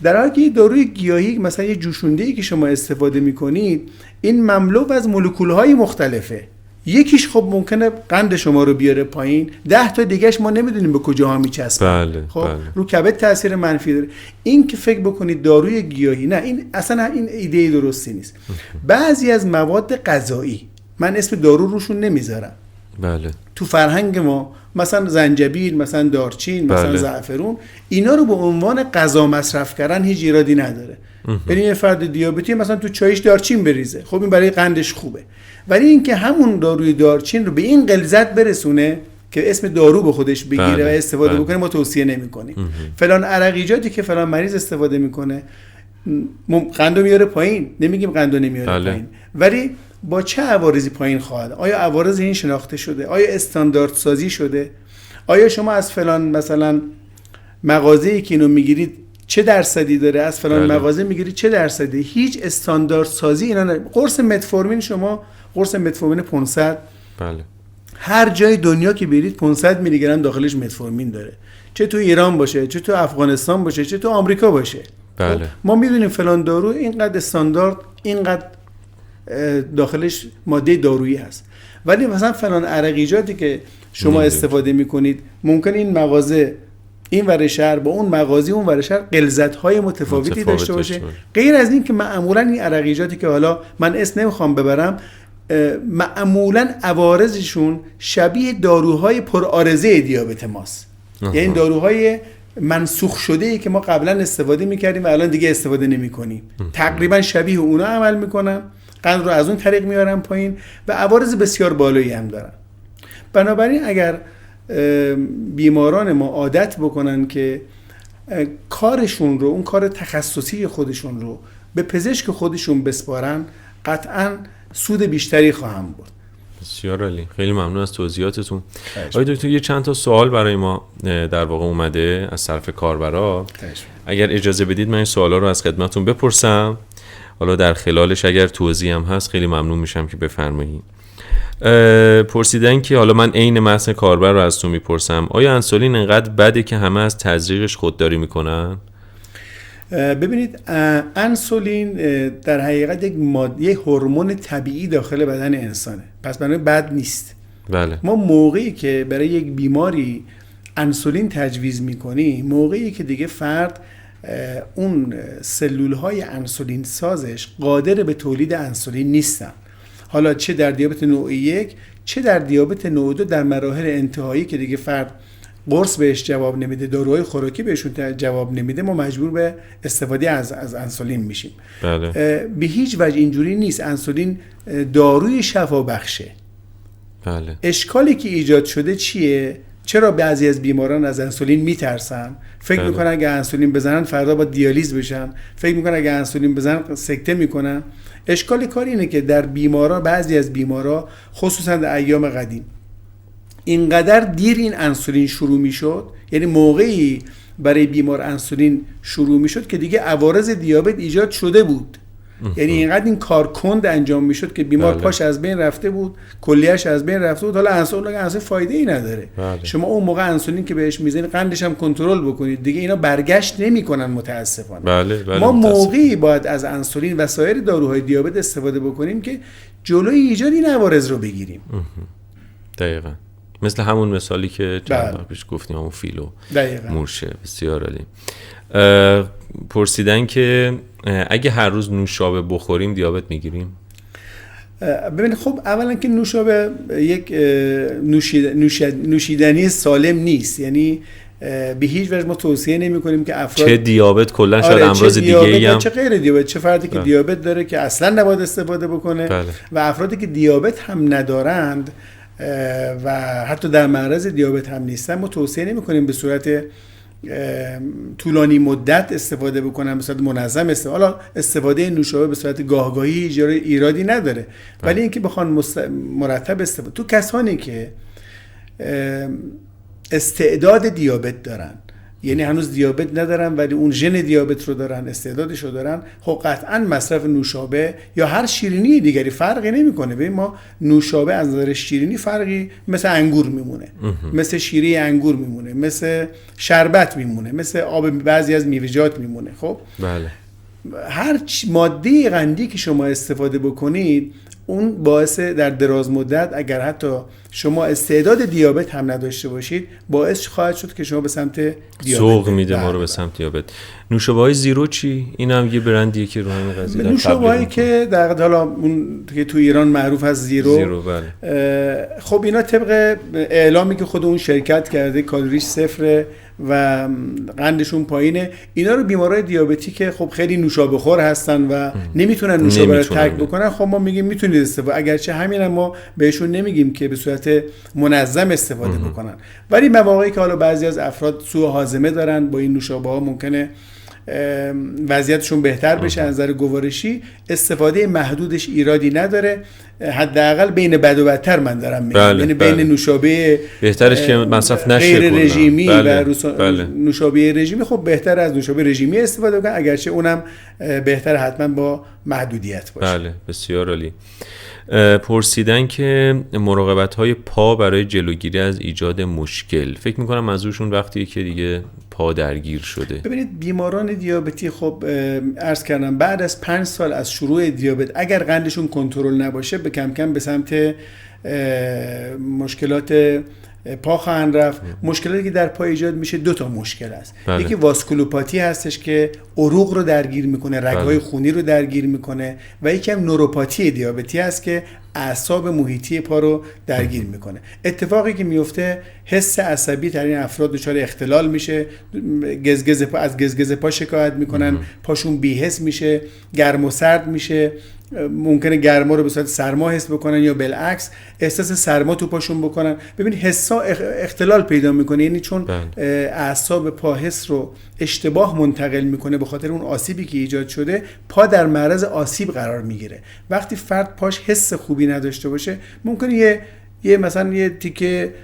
در حالی که داروی گیاهی مثلا یه جوشونده‌ای که شما استفاده می‌کنید، این مملو از مولکول‌های مختلفه. یکیش خب ممکنه قند شما رو بیاره پایین، 10 تا دیگهش ما نمیدونیم به کجاها میچسبه. خب رو کبد تاثیر منفی داره. این که فکر بکنید داروی گیاهی، نه، این اصلا این ایده درستی نیست. بعضی از مواد غذایی من اسم دارو روشون نمیذارم. تو فرهنگ ما مثلا زنجبیل، مثلا دارچین، مثلا زعفرون، اینا رو به عنوان غذا مصرف کردن هیچ ایرادی نداره. یعنی یه فرد دیابتی مثلا تو چایش دارچین بریزه، خب این برای قندش خوبه. ولی اینکه همون داروی دارچین رو به این غلظت برسونه که اسم دارو به خودش بگیره و استفاده بکنه، ما توصیه نمی‌کنیم. فلان عرقیجاتی که فلان مریض استفاده میکنه قندو میاره پایین، نمیگیم قندو نمیاره پایین، ولی با چه عوارضی پایین خواهد؟ آیا عوارض این شناخته شده؟ آیا استاندارد سازی شده؟ آیا شما از فلان مثلا مغازه‌ای که اینو میگیرید چه درصدی داره، از فلان مغازه میگیرید چه درصدی؟ هیچ استاندارد سازی اینا نه. قرص متفورمین، شما قرص متفورمین 500 هر جای دنیا که برید 500 میلی گرم داخلش متفورمین داره، چه تو ایران باشه، چه تو افغانستان باشه، چه تو آمریکا باشه. ما میدونیم فلان دارو اینقدر استاندارد، اینقدر داخلش ماده دارویی هست. ولی مثلا فلان عرقیجاتی که شما استفاده میکنید ممکن این مغازه این ور شهر با اون مغازه اون ور شهر غلظت‌های متفاوتی داشته باشه. غیر از این که معمولا این عرقیجاتی که حالا من اسم نمیخوام ببرم، معمولا عوارضشون شبیه داروهای پرعارضه دیابت ماست. یعنی داروهای منسوخ شده ای که ما قبلا استفاده میکردیم و الان دیگه استفاده نمیکنیم، تقریبا شبیه اونا عمل میکنن، قند رو از اون طریق میارن پایین و عوارض بسیار بالایی هم دارن. بنابراین اگر بیماران ما عادت بکنن که کارشون رو، اون کار تخصصی خودشون رو به پزشک خودشون بسپارن قطعاً سود بیشتری خواهم برد. بسیار عالی، خیلی ممنون از توضیحاتتون. آقای دکتر یه چند تا سوال برای ما در واقع اومده از طرف کاربرا. اگر اجازه بدید من این سوالا رو از خدمتتون بپرسم، حالا در خلالش اگر توضیح هم هست خیلی ممنون میشم که بفرمایید. پرسیدن که حالا من عین متن کاربر رو از تو میپرسم، آیا انسولین انقدر بده که همه از تزریقش خودداری میکنن؟ ببینید انسولین در حقیقت یک هورمون طبیعی داخل بدن انسانه، پس برای بد نیست. بله. ما موقعی که برای یک بیماری انسولین تجویز میکنیم، موقعی که دیگه فرد اون سلولهای انسولین سازش قادر به تولید انسولین نیستن، حالا چه در دیابت نوع 1 چه در دیابت نوع 2 در مراحل انتهایی که دیگه فرد قرص بهش جواب نمیده، داروهای خوراکی بهشون جواب نمیده، ما مجبور به استفاده از انسولین میشیم. بله. به هیچ وجه اینجوری نیست. انسولین داروی شفا بخشه. بله. اشکالی که ایجاد شده چیه؟ چرا بعضی از بیماران از انسولین میترسن؟ فکر میکنن اگه انسولین بزنن فردا با دیالیز بشن، فکر میکنن اگه انسولین بزنن سکته میکنن. اشکال کار اینه که در بیمارا، بعضی از بیمارا خصوصا در ایام قدیم اینقدر دیر این انسولین شروع میشد، یعنی موقعی برای بیمار انسولین شروع میشد که دیگه عوارض دیابت ایجاد شده بود. یعنی اینقدر این کار کند انجام میشد که بیمار پاش از بین رفته بود، کلیه‌اش از بین رفته بود، حالا انسولین فایده ای نداره. شما اون موقع انسولین که بهش میزنید قندش هم کنترل بکنید، دیگه اینا برگشت نمیکنن متاسفانه. ما موقعی باید از انسولین و سایر داروهای دیابت استفاده بکنیم که جلوی ایجاد این عوارض رو بگیریم. دقیقاً مثل همون مثالی که چند وقت پیش گفتیم، همون فیلو مورشه. بسیار عالی. پرسیدن که اگه هر روز نوشابه بخوریم دیابت میگیریم؟ ببینید خب اولا که نوشابه یک نوشیدنی سالم نیست، یعنی به هیچ وجه ما توصیه نمی کنیم که افراد چه دیابت کلا شاید امراض دیگه ای هم، چه غیر دیابت، چه فردی که دیابت داره که اصلا نباید استفاده بکنه و افرادی که دیابت هم ندارند و حتی در معرض دیابت هم نیستن ما توصیه نمی کنیم به صورت طولانی مدت استفاده بکنن، به صورت منظم استفاده. حالا استفاده نوشابه به صورت گاهگاهی ایرادی نداره، ولی اینکه بخوان مرتب استفاده، تو کسانی که استعداد دیابت دارن، یعنی هنوز دیابت ندارن ولی اون ژن دیابت رو دارن، استعدادش رو دارن، خب قطعا مصرف نوشابه یا هر شیرینی دیگری فرقی نمیکنه. ببین ما نوشابه از نظر شیرینی فرقی مثل انگور میمونه، مثل شیره انگور میمونه، مثل شربت میمونه، مثل آب بعضی از میوه‌جات میمونه. خب بله. هر ماده قندی که شما استفاده بکنید اون باعث در دراز مدت اگر حتی شما استعداد دیابت هم نداشته باشید باعث خواهد شد که شما به سمت دیابت سوق میده ما رو به سمت دیابت. نوشابه‌های زیرو چی؟ این هم یه برندیه که رو همین قضیه در نوشابه‌هایی که در واقع حالا اون که تو ایران معروف از زیرو بله. خب اینا طبق اعلامی که خود اون شرکت کرده کالریش صفره و قندشون پایینه، اینا رو بیمارای دیابتیک خب خیلی نوشابه خور هستن و نمیتونن نوشابه رو ترک بکنن، خب ما میگیم میتونید استفاده، اگرچه همین ما بهشون نمیگیم که به صورت منظم استفاده بکنن، ولی مواقعی که حالا بعضی از افراد سوء هاضمه دارن با این نوشابه ها ممکنه وضعیتشون بهتر بشه از نظر گوارشی، استفاده محدودش ایرادی نداره، حداقل بین بد و بدتر من دارم میگم، یعنی بین نوشابه بهترش که مصرف نشه غیر رژیمی و نوشابه رژیمی خب بهتر از نوشابه رژیمی استفاده کنن، اگرچه اونم بهتر حتما با محدودیت باشه. بله بسیار عالی. پرسیدن که مراقبت‌های پا برای جلوگیری از ایجاد مشکل، فکر می‌کنم منظورشون وقتی که دیگه پا درگیر شده. ببینید بیماران دیابتی خب عرض کردم بعد از 5 سال از شروع دیابت اگر قندشون کنترل نباشه به کم کم به سمت مشکلات پا خواهند رفت. مشکلاتی که در پا ایجاد میشه 2 تا مشکل است. یکی واسکولوپاتی هستش که عروق رو درگیر میکنه، رگ‌های خونی رو درگیر میکنه، و یکی هم نوروپاتی دیابتی است که اعصاب محیطی پا رو درگیر میکنه. اتفاقی که میفته حس عصبی در این افراد دچار اختلال میشه، گزگز پا، از گزگز پا شکایت میکنن، پاشون بی‌حس میشه، گرم و سرد میشه، ممکنه گرما رو به صورت سرما حس بکنن یا بالعکس احساس سرما تو پاشون بکنن. ببینید حسا اختلال پیدا میکنه، یعنی چون اعصاب پا حس رو اشتباه منتقل میکنه به خاطر اون آسیبی که ایجاد شده، پا در معرض آسیب قرار میگیره. وقتی فرد پاش حس خوبی نداشته باشه، ممکنه یه مثلا یه تیکه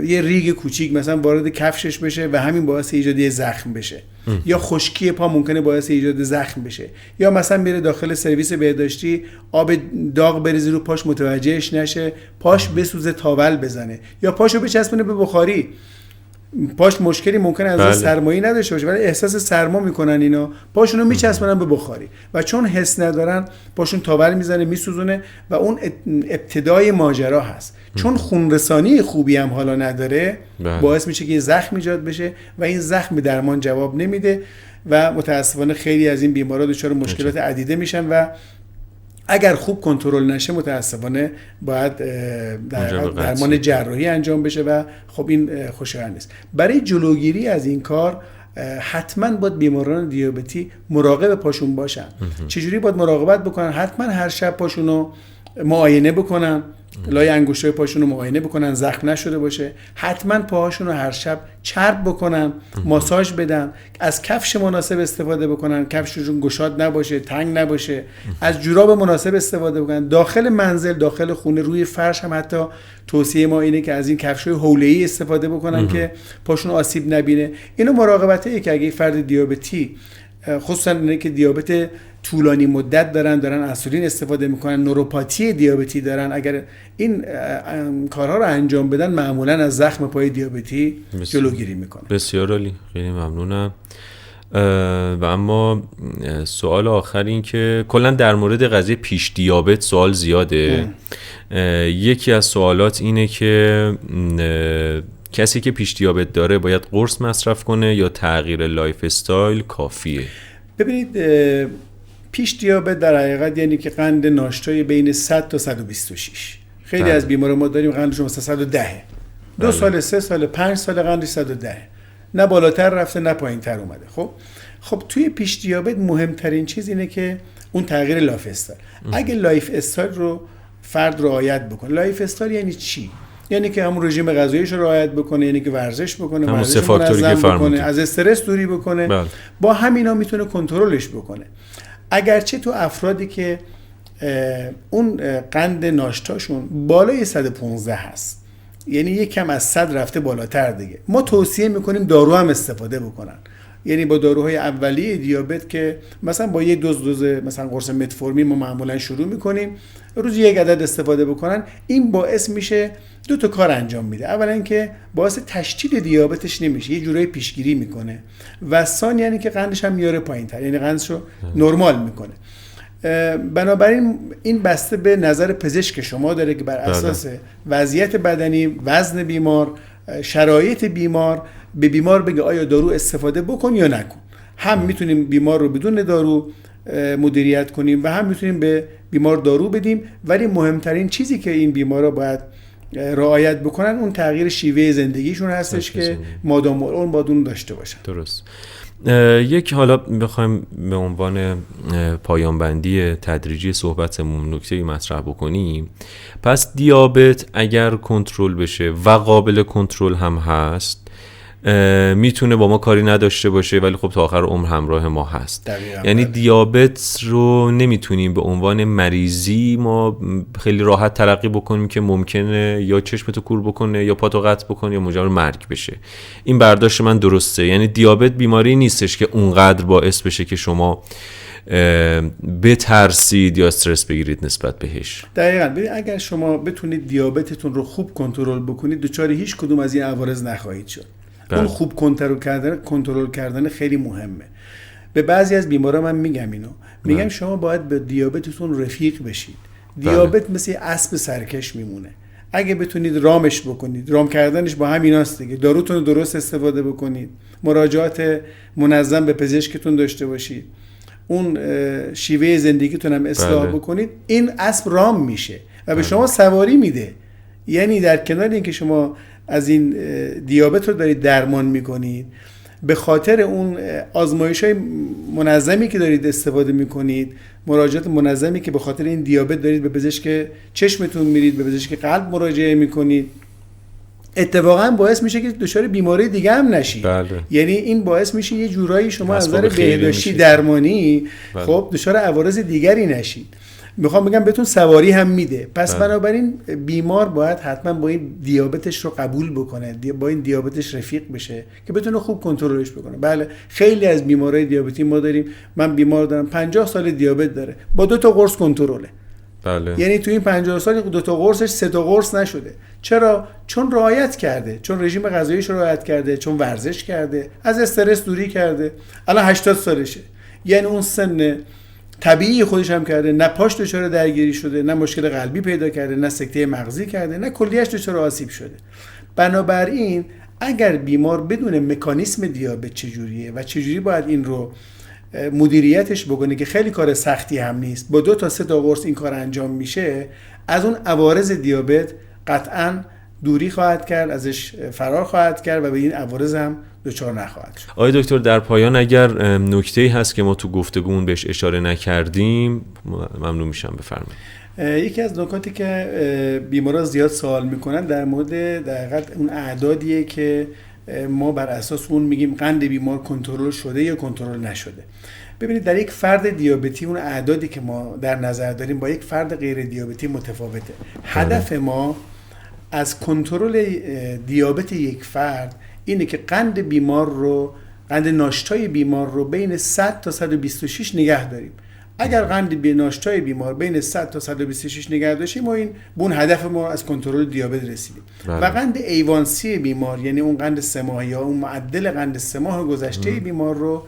یه ریگ کوچیک مثلا وارد کفشش بشه و همین باعث ایجاد یه زخم بشه، یا خشکی پا ممکنه باعث ایجاد زخم بشه، یا مثلا بره داخل سرویس بهداشتی آب داغ بریزه رو پاش متوجهش نشه، پاش بسوزه تاول بزنه، یا پاشو بچسبونه به بخاری. پاش مشکلی ممکنه از سرمایی نداشته باشه ولی احساس سرما میکنن، اینا پاشونو میچسبونن به بخاری و چون حس ندارن پاشون تاول میزنه میسوزونه و اون ابتدای ماجرا هست. چون خونرسانی خوبی هم حالا نداره باعث میشه که یه زخم ایجاد بشه و این زخم به درمان جواب نمیده و متاسفانه خیلی از این بیمارا دچار مشکلات عدیده میشن و اگر خوب کنترل نشه متاسفانه باید درمان جراحی انجام بشه و خب این خوشایند نیست. برای جلوگیری از این کار حتما باید بیماران دیابتی مراقب پاشون باشن. چجوری باید مراقبت بکنن؟ حتما هر شب پاشونو معاینه بکنن، لای انگشتای پاشونو معاینه بکنن زخم نشده باشه. حتما پاهاشونو هر شب چرب بکنن، ماساژ بدن، از کفش مناسب استفاده بکنن، کفششون گشاد نباشه، تنگ نباشه، از جوراب مناسب استفاده بکنن. داخل منزل، داخل خونه، روی فرش هم حتی توصیه ما اینه که از این کفشای حوله‌ای استفاده بکنن که پاشون آسیب نبینه. اینو مراقبته که اگه فرد دیابتی، خصوصا اینه که دیابت طولانی مدت دارن انسولین استفاده میکنن، نوروپاتی دیابتی دارن، اگر این کارها رو انجام بدن معمولا از زخم پای دیابتی جلوگیری میکنن. بسیار عالی، خیلی ممنونم. و اما سوال آخر این که کلا در مورد قضیه پیش دیابت سوال زیاده. یکی از سوالات اینه که کسی که پیش دیابت داره باید قرص مصرف کنه یا تغییر لایف استایل کافیه؟ ببینید پیش دیابت در حقیقت یعنی که قند ناشتای بین 100 تا 126. خیلی از بیماران ما داریم قندشون مثلا 110. 2 سال، 3 سال، 5 سال قندش 110. نه بالاتر رفته نه پایین‌تر اومده. خب توی پیش دیابت مهمترین چیز اینه که اون تغییر لایف استایل. اگه لایف استایل رو فرد رعایت بکنه. لایف استایل یعنی چی؟ یعنی که همون رژیم غذاییش رو رعایت بکنه، یعنی که ورزش بکنه، ورزش منظم بکنه، از استرس دوری بکنه. با همینا میتونه کنترلش بکنه. اگرچه تو افرادی که اون قند ناشتاشون بالای 115 هست، یعنی یک کم از 100 رفته بالاتر دیگه، ما توصیه میکنیم دارو هم استفاده بکنن. یعنی با داروهای اولیه دیابت که مثلا با یه دوز مثلا قرص متفورمین ما معمولا شروع میکنیم، روزی 1 عدد استفاده بکنن. این باعث میشه 2 تا کار انجام میده. اولا که باعث تشدید دیابتش نمیشه، یه جورایی پیشگیری میکنه، و ثانیاً یعنی که قندش هم میاره پایین‌تر، یعنی قندش رو نرمال میکنه. بنابراین این بسته به نظر پزشک شما داره که بر اساس وضعیت بدنی، وزن بیمار، شرایط بیمار، به بیمار بگه آیا دارو استفاده بکن یا نکن. هم میتونیم بیمار رو بدون دارو مدیریت کنیم و هم میتونیم به بیمار دارو بدیم، ولی مهمترین چیزی که این بیمارا باید رعایت بکنن اون تغییر شیوه زندگیشون هستش که مادام اون باید اون داشته باشن. درست. یک حالا بخوایم به عنوان پایان بندی تدریجی صحبتمون نکته‌ای مطرح بکنیم، پس دیابت اگر کنترل بشه و قابل کنترل هم هست، میتونه با ما کاری نداشته باشه ولی خب تا آخر عمر همراه ما هست. یعنی دیابت رو نمیتونیم به عنوان مریضی ما خیلی راحت تلقی بکنیم که ممکنه یا چشمتو کور بکنه یا پاتو قطع بکنه یا مجرد مرگ بشه. این برداشت من درسته؟ یعنی دیابت بیماری نیستش که اونقدر باعث بشه که شما بترسید یا استرس بگیرید نسبت بهش. دقیقاً. اگر شما بتونید دیابتتون رو خوب کنترل بکنید، دچار هیچ کدوم از این عوارض نخواهید شد. اون خوب کنترل کردن خیلی مهمه. به بعضی از بیمارا من میگم میگم شما باید به دیابتتون رفیق بشید. دیابت مثل اسب سرکش میمونه. اگه بتونید رامش بکنید، رام کردنش با همیناست دیگه. داروتون رو درست استفاده بکنید، مراجعات منظم به پزشکتون داشته باشید، اون شیوه زندگیتون هم اصلاح بکنید، این اسب رام میشه و به شما سواری میده. یعنی در کنار اینکه شما از این دیابت رو دارید درمان میکنید، به خاطر اون آزمایش‌های منظمی که دارید استفاده می‌کنید، مراجعات منظمی که به خاطر این دیابت دارید به پزشک چشمتون میرید، به پزشک قلب مراجعه می‌کنید، اتفاقا باعث میشه که دچار بیماری دیگه هم نشید. بله. یعنی این باعث میشه یه جورایی شما از نظر بهداشتی درمانی بله. خب دچار عوارض دیگری نشید. میخوام بگم بهتون سواری هم میده. پس بنابراین بیمار باید حتما با این دیابتش رو قبول بکنه، با این دیابتش رفیق بشه که بتونه خوب کنترلش بکنه. بله خیلی از بیمارای دیابتی ما داریم، من بیمار دارم 50 سال دیابت داره، با 2 تا قرص کنترله. بله. یعنی تو این 50 سال 2 تا قرصش 3 تا قرص نشده. چرا؟ چون رعایت کرده، چون رژیم غذاییش رو رعایت کرده، چون ورزش کرده، از استرس دوری کرده. الان 80 سالشه. یعنی اون سن طبیعی خودش هم کرده، نه پاش دچار درگیری شده، نه مشکل قلبی پیدا کرده، نه سکته مغزی کرده، نه کلیه‌اش دچار آسیب شده. بنابراین اگر بیمار بدون مکانیسم دیابت چجوریه و چجوری باید این رو مدیریتش بکنه که خیلی کار سختی هم نیست، با 2 تا 3 تا قرص این کار انجام میشه، از اون عوارض دیابت قطعاً دوری خواهد کرد، ازش فرار خواهد کرد و به این عوارض هم دچار نخواهد شد. آقای دکتر در پایان اگر نکته‌ای هست که ما تو گفتگومون بهش اشاره نکردیم ممنون میشم بفرمایید. یکی از نکاتی که بیمارا زیاد سوال میکنن در مورد دقیقاً اون اعدادیه که ما بر اساس اون میگیم قند بیمار کنترل شده یا کنترل نشده. ببینید در یک فرد دیابتی اون اعدادی که ما در نظر داریم با یک فرد غیر دیابتی متفاوته. هدف ما از کنترل دیابت یک فرد اینه که قند بیمار رو، قند ناشتای بیمار رو بین 100 تا 126 نگه داریم. اگر قند ناشتای بیمار بین 100 تا 126 نگه داشتیم ما این به اون هدف ما از کنترل دیابت رسیدیم. و قند ایوانسی بیمار یعنی اون قند 3 ماهه یا اون معدل قند 3 ماه گذشته بیمار رو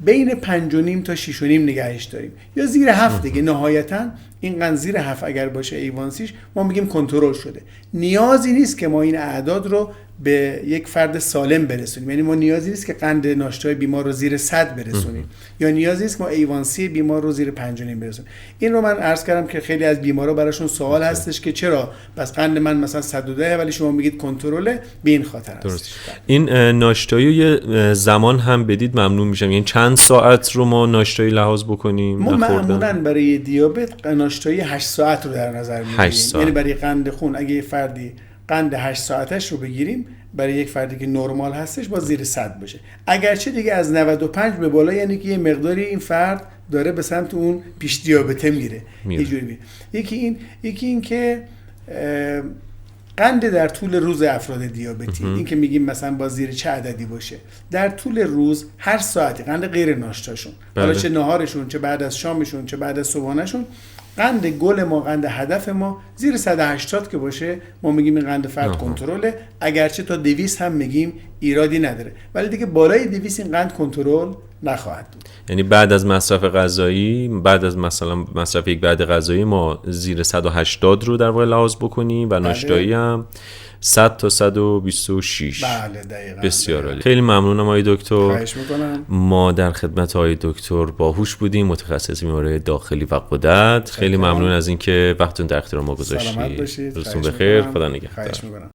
بین 5.5 تا 6.5 نگهش داریم یا زیر 7 دیگه. نهایتاً این قند زیر 7 اگر باشه ایوانسیش ما میگیم کنترل شده. نیازی نیست که ما این اعداد رو به یک فرد سالم برسونیم، یعنی ما نیازی نیست که قند ناشتای بیمار رو زیر 100 برسونیم یا نیازی نیست که ما ایوانسی بیمار رو زیر 5.5 برسونیم. این رو من عرض کردم که خیلی از بیمارا براشون سوال هستش که چرا پس قند من مثلا 110 ولی شما میگید کنترله، به این خاطر هست. این ناشتایی یه زمان هم بدید ممنون میشم. یعنی چند ساعت رو ما ناشتایی لحاظ بکنیم؟ ما معمولا برای دیابت ناشتایی 8 ساعت رو در نظر میگیریم. یعنی برای قند خون اگه یه فردی قند 8 ساعتش رو بگیریم، برای یک فردی که نرمال هستش با زیر 100 باشه. اگرچه دیگه از 95 به بالا یعنی که یه مقداری این فرد داره به سمت اون پیش دیابته میره. یه جوری میره. یکی این که قند در طول روز افراد دیابتی، این که میگیم مثلا با زیر چه عددی باشه، در طول روز هر ساعتی قند غیر ناشتاشون، حالا چه نهارشون، چه بعد از شامشون، چه بعد از صبحانهشون، قند گل ما، قند هدف ما زیر 180 که باشه ما میگیم این قند فرد کنترله. اگرچه تا 200 هم میگیم ایرادی نداره، ولی دیگه بالای 200 این قند کنترل نخواهد بود. یعنی بعد از مصرف غذایی، بعد از مثلا مصرف یک بعد غذایی ما زیر 180 رو در واقع لحاظ بکنیم و ناشتایی هم 100 تا 126. بله دقیقاً. بسیار عالی. خیلی ممنونم آقای دکتر. خواهش میکنم. ما در خدمت آقای دکتر باهوش بودیم، متخصص بیماری داخلی و غدد. خیلی ممنون از اینکه وقتتون در اختیار ما گذاشتید. سلامت باشید. روزتون بخیر. خدا نگهدار. خواهش میکنم.